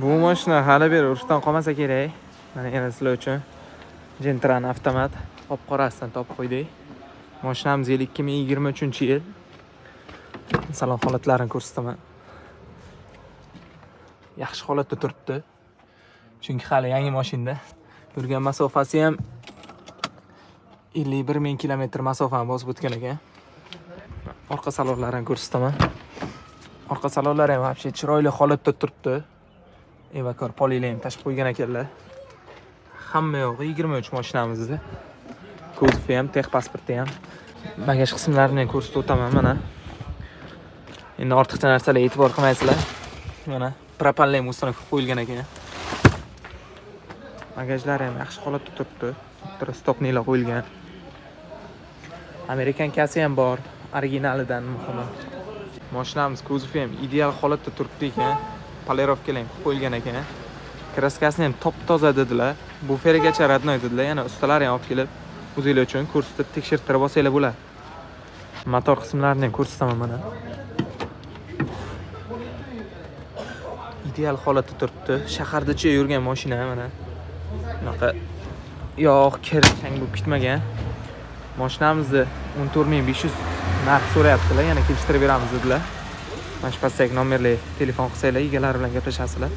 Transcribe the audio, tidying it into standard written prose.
Bu mashina hali bir urfdan qolmasa kerak. Mana yana sizlar uchun Gentra'ni avtomat qop-qorasidan topib qo'ydik. Mashinamiz 2023-yil. Salon holatlarini ko'rsataman. Yaxshi holatda turibdi. Chunki hali yangi mashinada. Yurgan masofasi ham 51 000 kilometr masofani bosib o'tgan ekan. Orqa salonlarini ko'rsataman. Orqa salonlari ham вообще chiroyli holatda turibdi. Evakor polilen tashib qo'ygan ekanlar. Hamma yo'g'i 23 mashinamizda. Kuzovi ham, texpasporti ham. Bagaj qismlarini ko'rsatib o'taman mana. Endi ortiqcha narsalarga e'tibor qilmaysizlar. Mana propanlen ustuna qo'yilgan ekan. Bagajlari ham yaxshi holatda turibdi. Stopnilar qo'yilgan. Amerikan kassa ham bor, originalidan muhimi. Mashinamiz kuzovi ham ideal holatda turibdi ekan. Polirovkalar ham qo'yilgan ekan. Kraskasini ham top-toza dedilar. Buferigacha radnoy dedilar. Yana ustalar ham olib kelib o'zinglar uchun ko'rsatib tekshirtirib olsanglar bo'ladi. Motor qismlarini ham ko'rsataman mana. Ideal holatda turibdi. Shahardacha yurgan mashina mana. Bunaqa yog', kir, chang bo'lib ketmagan. Mashinamizni 14500 narx so'rayaptilar. Yana kelishtirib beramiz dedilar. Mana shu pastdagi nomerli telefon qilsanglar, egalari bilan gaplashasizlar.